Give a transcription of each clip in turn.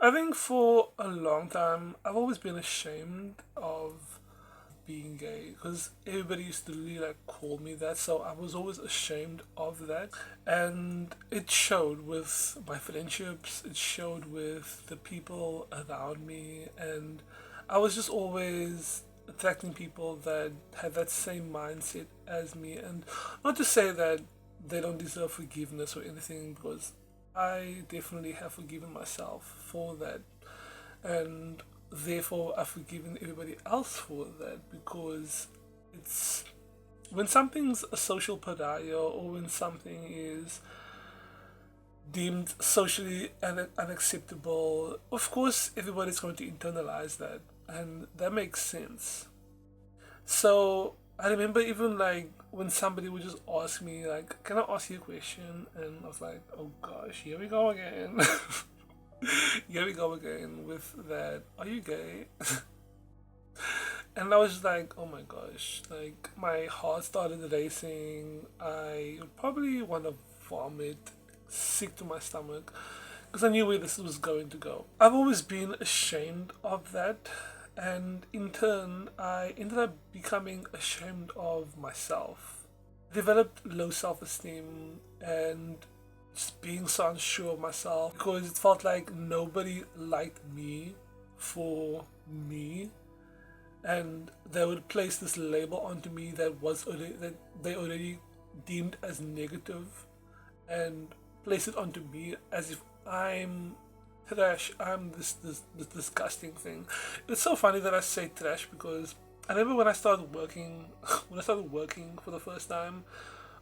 I think for a long time, I've always been ashamed of being gay because everybody used to really like call me that, so I was always ashamed of that. And it showed with my friendships, it showed with the people around me, and I was just always attracting people that had that same mindset as me. And not to say that they don't deserve forgiveness or anything, because I definitely have forgiven myself for that, and therefore I've forgiven everybody else for that, because it's when something's a social pariah, or when something is deemed socially unacceptable, of course everybody's going to internalize that, and that makes sense. So I remember even like when somebody would just ask me like, "Can I ask you a question?" And I was like, "Oh gosh, here we go again." Here we go again with that. Are you gay? And I was just like, oh my gosh, like my heart started racing. I would probably want to vomit, sick to my stomach, because I knew where this was going to go. I've always been ashamed of that, and in turn, I ended up becoming ashamed of myself. Developed low self esteem and just being so unsure of myself because it felt like nobody liked me for me, and they would place this label onto me that they already deemed as negative, and place it onto me as if I'm trash. I'm this disgusting thing. It's so funny that I say trash because I remember when I started working when I started working for the first time,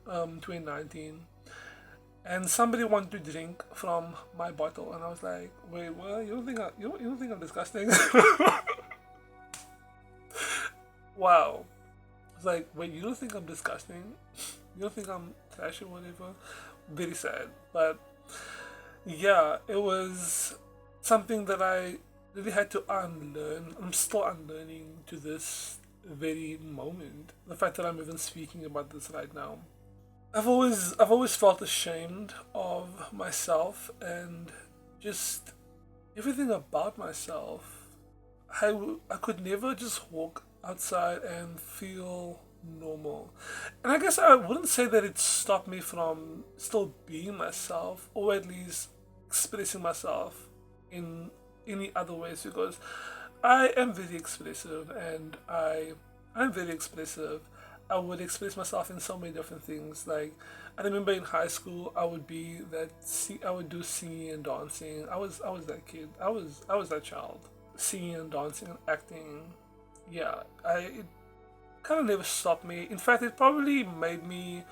2019, and somebody wanted to drink from my bottle, and I was like, "Wait, what? You don't think I'm disgusting?" Wow. I was like, "Wait, you don't think I'm disgusting? You don't think I'm trash or whatever?" Very sad, but yeah, it was something that I really had to unlearn. I'm still unlearning to this very moment. The fact that I'm even speaking about this right now. I've always felt ashamed of myself and just everything about myself. I could never just walk outside and feel normal. And I guess I wouldn't say that it stopped me from still being myself, or at least expressing myself in any other ways, because I am very expressive, and I'm very expressive. I would express myself in so many different things. Like I remember in high school, I would do singing and dancing. I was that kid. I was that child. Singing and dancing and acting. Yeah, I it kind of never stopped me. In fact, it probably made me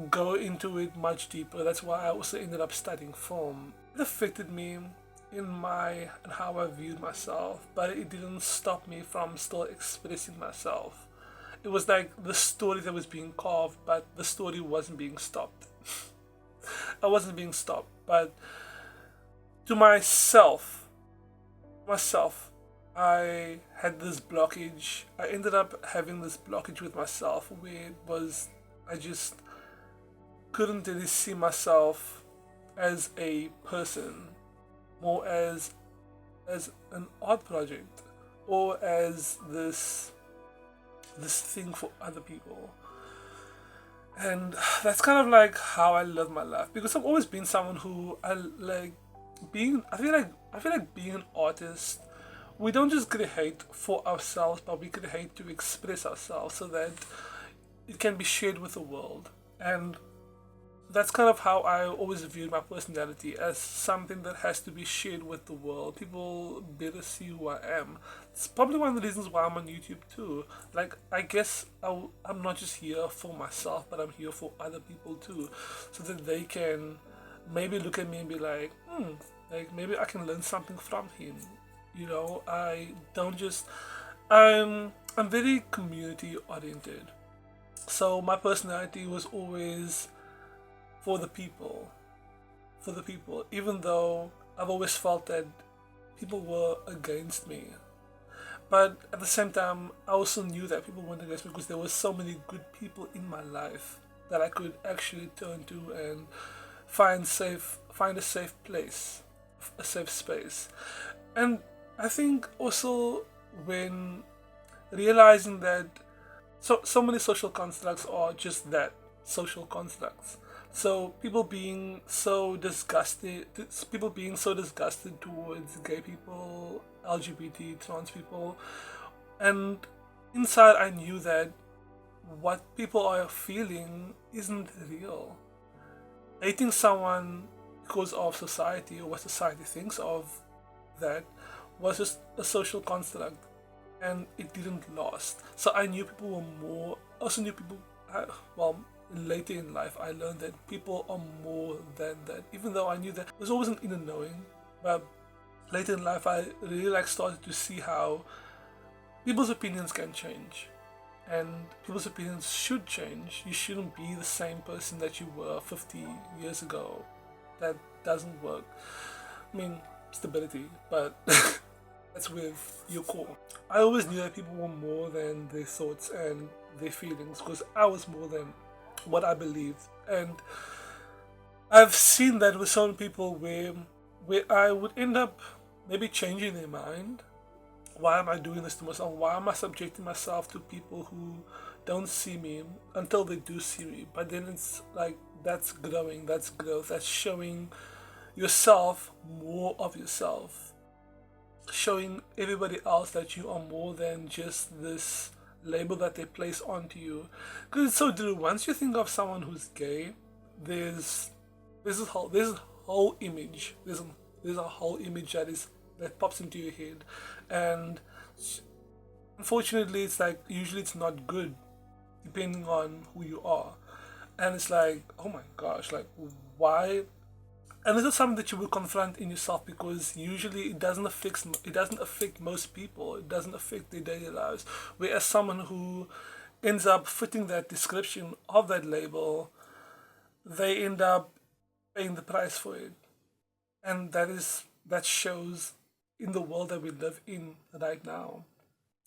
go into it much deeper. That's why I also ended up studying film. It affected me in how I viewed myself, but it didn't stop me from still expressing myself. It was like the story that was being carved, but the story wasn't being stopped. I wasn't being stopped, but to myself, I had this blockage. I ended up having this blockage with myself where it was I just couldn't really see myself as a person, more as an art project, or as this thing for other people. And that's kind of like how I live my life, because I've always been someone who I like being. I feel like being an artist, we don't just create for ourselves, but we create to express ourselves so that it can be shared with the world. And that's kind of how I always viewed my personality, as something that has to be shared with the world. People better see who I am. It's probably one of the reasons why I'm on YouTube too. Like, I guess I'm not just here for myself, but I'm here for other people too, so that they can maybe look at me and be like, like maybe I can learn something from him. I don't just. I'm very community oriented. So my personality was always for the people, for the people, even though I've always felt that people were against me. But at the same time, I also knew that people weren't against me because there were so many good people in my life that I could actually turn to and find a safe place a safe space. And I think also when realizing that so many social constructs are just that, social constructs. So people being so disgusted towards gay people, LGBT, trans people, and inside I knew that what people are feeling isn't real. Hating someone because of society or what society thinks of that was just a social construct, and it didn't last. So I knew people were more. Also knew people. Well, later in life, I learned that people are more than that. Even though I knew that, it was always an inner knowing. But later in life, I really started to see how people's opinions can change, and people's opinions should change. You shouldn't be the same person that you were 50 years ago. That doesn't work. I mean, stability, but that's with your core. I always knew that people were more than their thoughts and their feelings because I was more than what I believed. And I've seen that with some people where I would end up maybe changing their mind. Why am I doing this to myself? Why am I subjecting myself to people who don't see me until they do see me? But then it's like that's growing, that's growth, that's showing yourself more of yourself, showing everybody else that you are more than just this label that they place onto you. Because it's so true. Once you think of someone who's gay, there's this whole image. There's a whole image that pops into your head, and unfortunately, it's like usually it's not good, depending on who you are, and it's like, oh my gosh, like why? And this is something that you will confront in yourself because usually it doesn't affect most people. It doesn't affect their daily lives. Whereas someone who ends up fitting that description of that label, they end up paying the price for it, and that shows in the world that we live in right now.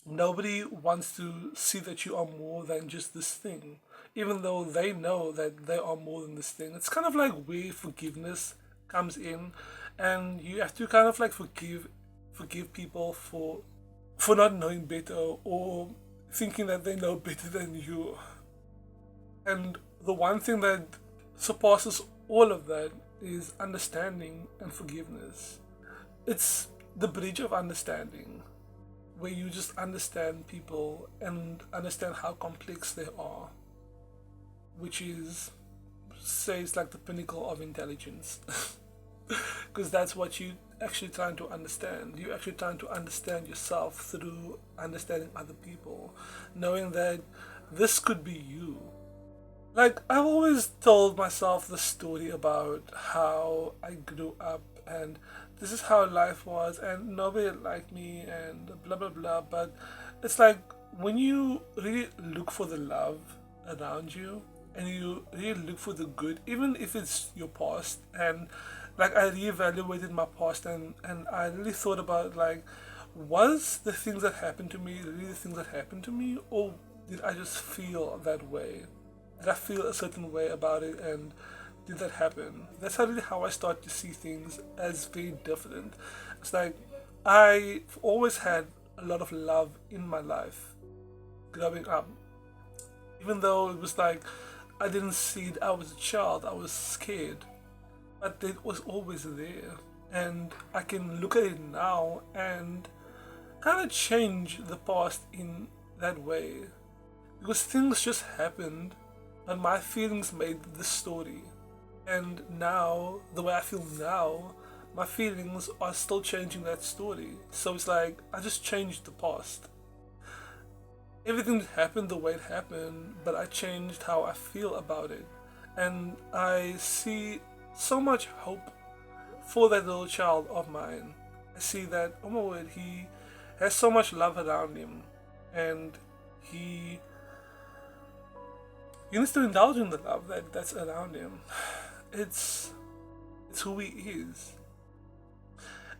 Nobody wants to see that you are more than just this thing, even though they know that they are more than this thing. It's kind of like where forgiveness comes in, and you have to kind of like forgive people for not knowing better or thinking that they know better than you. And the one thing that surpasses all of that is understanding and forgiveness. It's the bridge of understanding where you just understand people and understand how complex they are, which is says like the pinnacle of intelligence. Because that's what you actually trying to understand. You're actually trying to understand yourself through understanding other people, knowing that this could be you. Like, I've always told myself the story about how I grew up and this is how life was and nobody liked me and blah blah blah. But it's like when you really look for the love around you and you really look for the good, even if it's your past, and like I reevaluated my past and I really thought about like, was the things that happened to me really the things that happened to me, or did I just feel that way? Did I feel a certain way about it, and did that happen? That's really how I start to see things as very different. It's like I've always had a lot of love in my life growing up, even though it was like I didn't see it. I was a child. I was scared, but it was always there, and I can look at it now and kind of change the past in that way because things just happened, but my feelings made the story. And now, the way I feel now, my feelings are still changing that story. So it's like I just changed the past. Everything happened the way it happened, but I changed how I feel about it. And I see so much hope for that little child of mine. I see that, oh my word, he has so much love around him, and he needs to indulge in the love that's around him. It's who he is.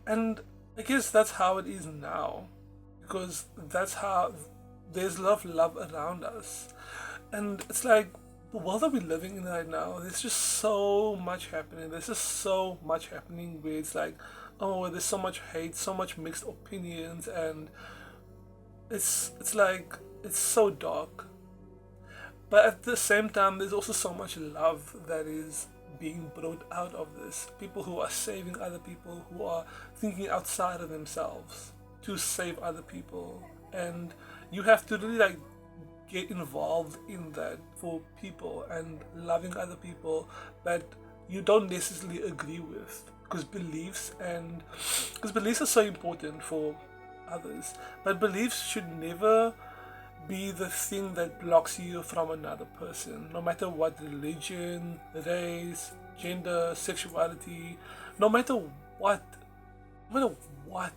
And I guess that's how it is now. Because that's how there's a lot of love around us. And it's like the world that we're living in right now, there's just so much happening. There's just so much happening where it's like oh, there's so much hate, so much mixed opinions, and it's like it's so dark. But at the same time, there's also so much love that is being brought out of this. People who are saving other people, who are thinking outside of themselves to save other people. And you have to really like get involved in that for people and loving other people that you don't necessarily agree with, because beliefs are so important for others, but beliefs should never be the thing that blocks you from another person, no matter what religion, race, gender, sexuality, no matter what, no matter what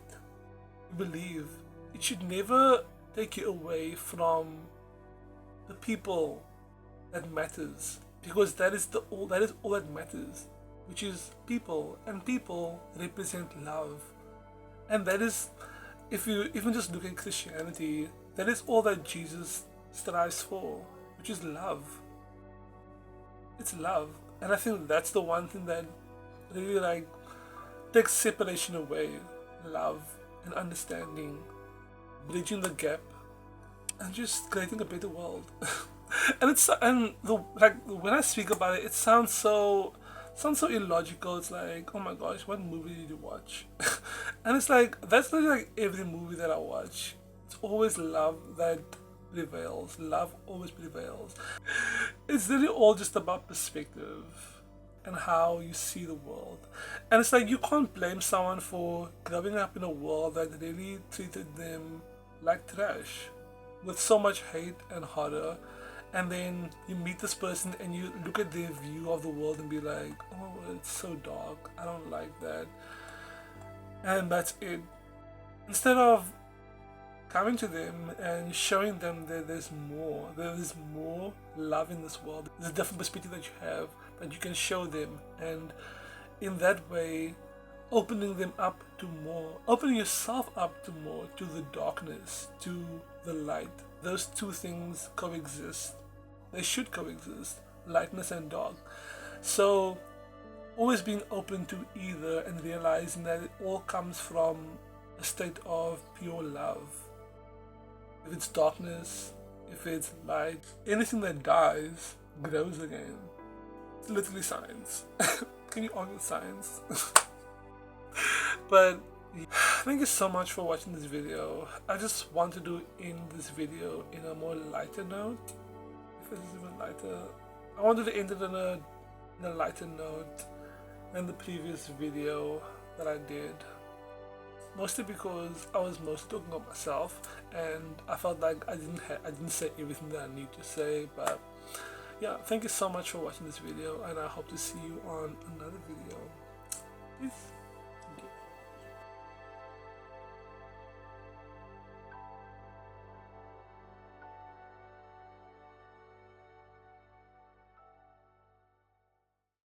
you believe, it should never take you away from the people that matters, because that is all that matters, which is people, and people represent love. And that is, if you even just look at Christianity, that is all that Jesus strives for, which is love. It's love. And I think that's the one thing that really like takes separation away. Love and understanding, bridging the gap, and just creating a better world. Like when I speak about it, it sounds so illogical. It's like, oh my gosh, what movie did you watch? And it's like that's really like every movie that I watch. It's always love that prevails. Love always prevails. It's really all just about perspective and how you see the world. And it's like you can't blame someone for growing up in a world that really treated them like trash, with so much hate and horror. And then you meet this person and you look at their view of the world and be like, oh, it's so dark, I don't like that. And that's it. Instead of coming to them and showing them that there is more love in this world, there's a different perspective that you have that you can show them, and in that way opening them up to more, opening yourself up to more, to the darkness, to the light. Those two things coexist. They should coexist, lightness and dark. So always being open to either and realizing that it all comes from a state of pure love. If it's darkness, if it's light, anything that dies grows again. It's literally science. Can you argue with science? But thank you so much for watching this video. I just wanted to end this video in a more lighter note. If it is even lighter, I wanted to end it in a lighter note than the previous video that I did. Mostly because I was mostly talking about myself, and I felt like I didn't say everything that I need to say. But yeah, thank you so much for watching this video, and I hope to see you on another video. Peace.